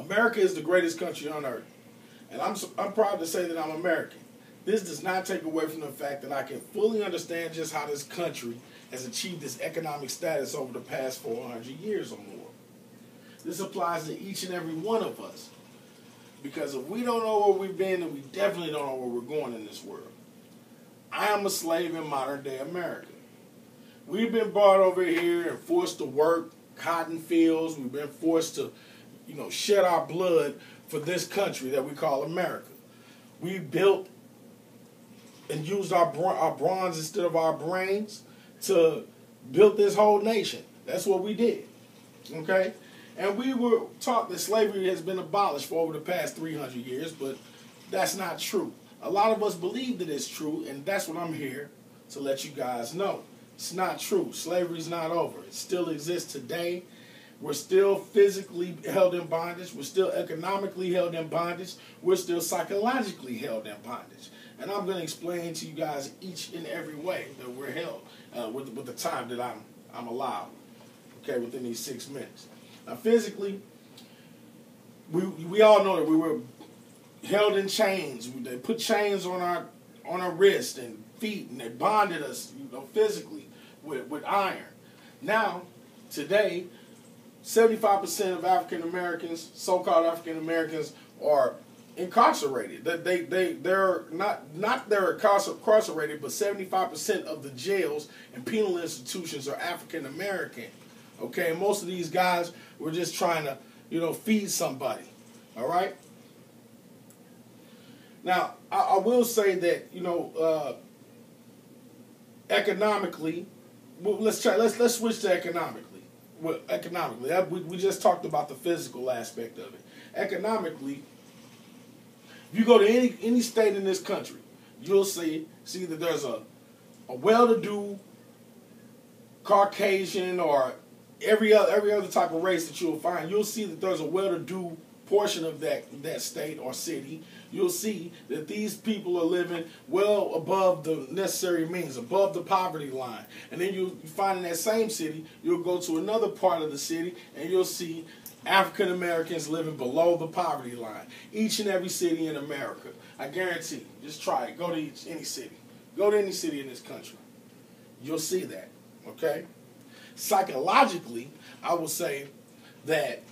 America is the greatest country on earth, and I'm proud to say that I'm American. This does not take away from the fact that I can fully understand just how this country has achieved this economic status over the past 400 years or more. This applies to each and every one of us, because if we don't know where we've been, then we definitely don't know where we're going in this world. I am a slave in modern day America. We've been brought over here and forced to work cotton fields. We've been forced to, shed our blood for this country that we call America. We built and used our bronze instead of our brains to build this whole nation. That's what we did. Okay? And we were taught that slavery has been abolished for over the past 300 years, but that's not true. A lot of us believe that it's true, and that's what I'm here to let you guys know. It's not true. Slavery's not over. It still exists today. We're still physically held in bondage. We're still economically held in bondage. We're still psychologically held in bondage. And I'm going to explain to you guys each and every way that we're held with the time that I'm allowed, okay, within these 6 minutes. Now, physically, we all know that we were held in chains. They put chains on our wrists and feet, and they bonded us, physically with iron. Now, today, 75% of African Americans, so-called African Americans, are incarcerated. They're not incarcerated, but 75% of the jails and penal institutions are African American. Okay, and most of these guys were just trying to, feed somebody. All right. Now, I will say that economically, let's switch to economically. Well, economically, we just talked about the physical aspect of it. Economically, if you go to any state in this country, you'll see that there's a well-to-do Caucasian or every other type of race that you'll find. You'll see that there's a well-to-do portion of that state or city. You'll see that these people are living well above the necessary means, above the poverty line. And then you find in that same city, you'll go to another part of the city, and you'll see African Americans living below the poverty line. Each and every city in America. I guarantee you. Just try it. Go to any city. Go to any city in this country. You'll see that. Okay? Psychologically, I will say that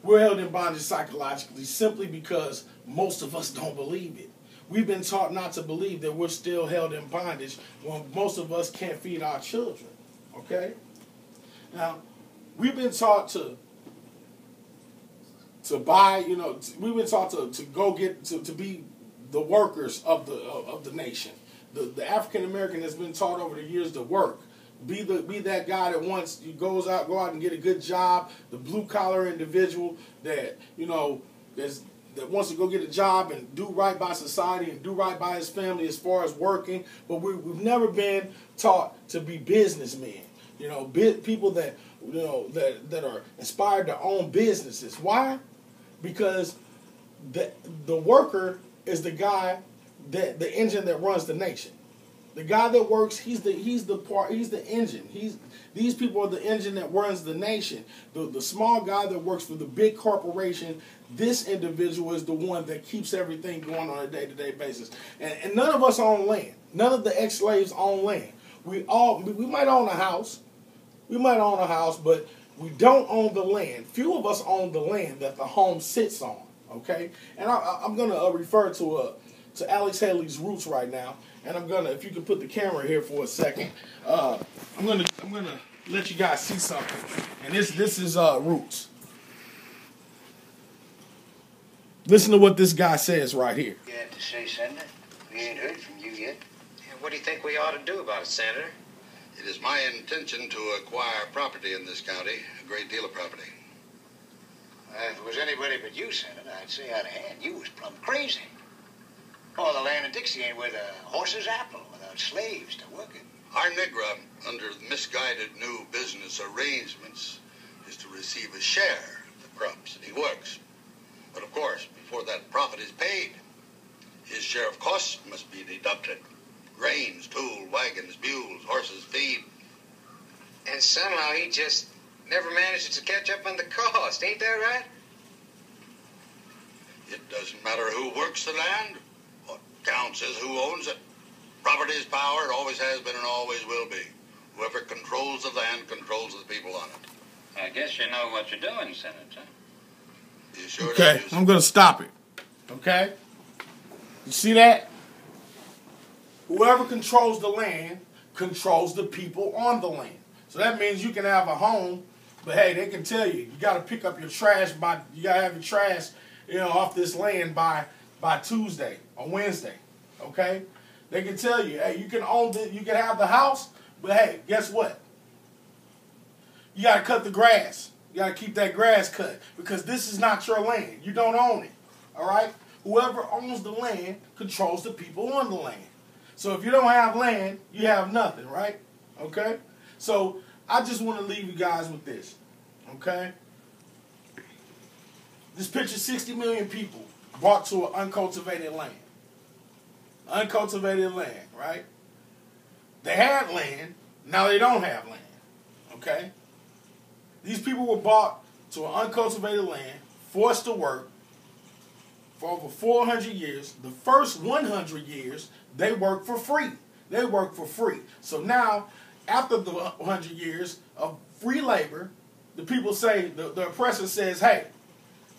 we're held in bondage psychologically simply because most of us don't believe it. We've been taught not to believe that we're still held in bondage when most of us can't feed our children. Okay? Now, we've been taught to buy, we've been taught to go get, to be the workers of the nation. The African American has been taught over the years to work. Be that guy that go out and get a good job, the blue collar individual that that wants to go get a job and do right by society and do right by his family as far as working. But we've never been taught to be businessmen. People that that are inspired to own businesses. Why? Because the worker is the guy the engine that runs the nation. The guy that works, he's the engine. These people are the engine that runs the nation. The small guy that works for the big corporation, this individual is the one that keeps everything going on a day-to-day basis. And none of us own land. None of the ex-slaves own land. We might own a house. We might own a house, but we don't own the land. Few of us own the land that the home sits on. Okay? And I'm going to refer to Alex Haley's Roots right now. And I'm gonna, if you can put the camera here for a second, I'm gonna let you guys see something. And this is Roots. Listen to what this guy says right here. You have to say, Senator. We ain't heard from you yet. Yeah, what do you think we ought to do about it, Senator? It is my intention to acquire property in this county, a great deal of property. If it was anybody but you, Senator, I'd say out of hand, you was plumb crazy. All the land in Dixie ain't worth a horse's apple without slaves to work it. Our Negro, under the misguided new business arrangements, is to receive a share of the crops that he works. But of course, before that profit is paid, his share of costs must be deducted. Grains, tools, wagons, mules, horses, feed. And somehow he just never manages to catch up on the cost, ain't that right? It doesn't matter who works the land. What counts is who owns it. Property is power. It always has been and always will be. Whoever controls the land controls the people on it. I guess you know what you're doing, Senator. You sure Okay, I'm going to stop it. Okay? You see that? Whoever controls the land controls the people on the land. So that means you can have a home, but hey, they can tell you got to pick up your trash you got to have your trash, off this land by Tuesday or Wednesday. Okay? They can tell you, hey, you can have the house, but hey, guess what? You got to cut the grass. You got to keep that grass cut because this is not your land. You don't own it. All right? Whoever owns the land controls the people on the land. So if you don't have land, you have nothing, right? Okay? So I just want to leave you guys with this. Okay? This picture, 60 million people brought to an uncultivated land. Uncultivated land, right? They had land. Now they don't have land. Okay? These people were brought to an uncultivated land, forced to work for over 400 years. The first 100 years, they worked for free. They worked for free. So now, after the 100 years of free labor, the people say, the oppressor says, hey,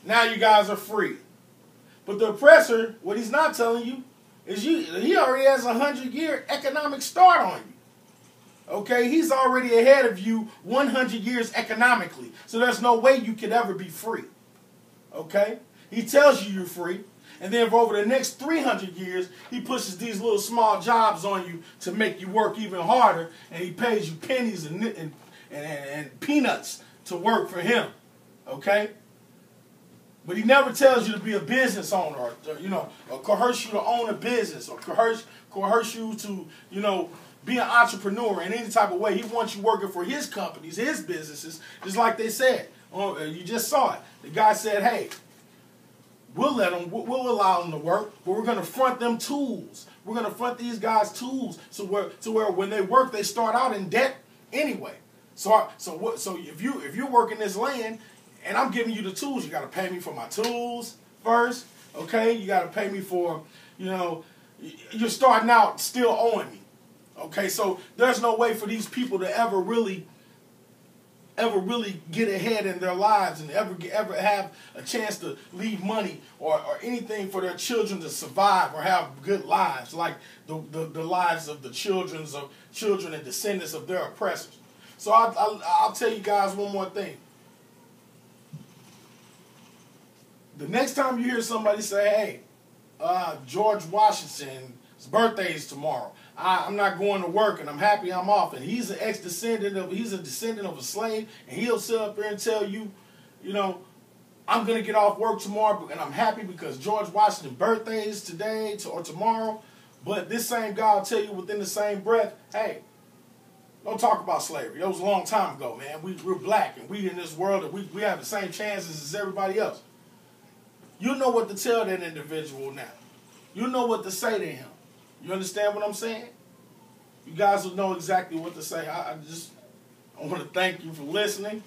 now you guys are free. But the oppressor, what he's not telling you, is he already has a 100-year economic start on you. Okay, he's already ahead of you 100 years economically. So there's no way you could ever be free. Okay? He tells you you're free. And then for over the next 300 years, he pushes these little small jobs on you to make you work even harder. And he pays you pennies and peanuts to work for him. Okay? But he never tells you to be a business owner or coerce you to own a business or coerce you to, be an entrepreneur in any type of way. He wants you working for his companies, his businesses, just like they said. You just saw it. The guy said, hey, we'll allow them to work, but we're going to front them tools. We're going to front these guys tools to where when they work, they start out in debt anyway. So if you're working this land and I'm giving you the tools, you got to pay me for my tools first, okay? You got to pay me for, you're starting out still owing me. Okay, so there's no way for these people to ever really get ahead in their lives and ever have a chance to leave money or anything for their children to survive or have good lives like the lives of the children and descendants of their oppressors. So I'll tell you guys one more thing. The next time you hear somebody say, hey, George Washington's birthday is tomorrow. I'm not going to work and I'm happy I'm off. And he's a descendant of a slave. And he'll sit up there and tell you, I'm going to get off work tomorrow and I'm happy because George Washington's birthday is today or tomorrow. But this same guy will tell you within the same breath, hey, don't talk about slavery. That was a long time ago, man. We're black and we in this world and we have the same chances as everybody else. You know what to tell that individual now. You know what to say to him. You understand what I'm saying? You guys will know exactly what to say. I want to thank you for listening.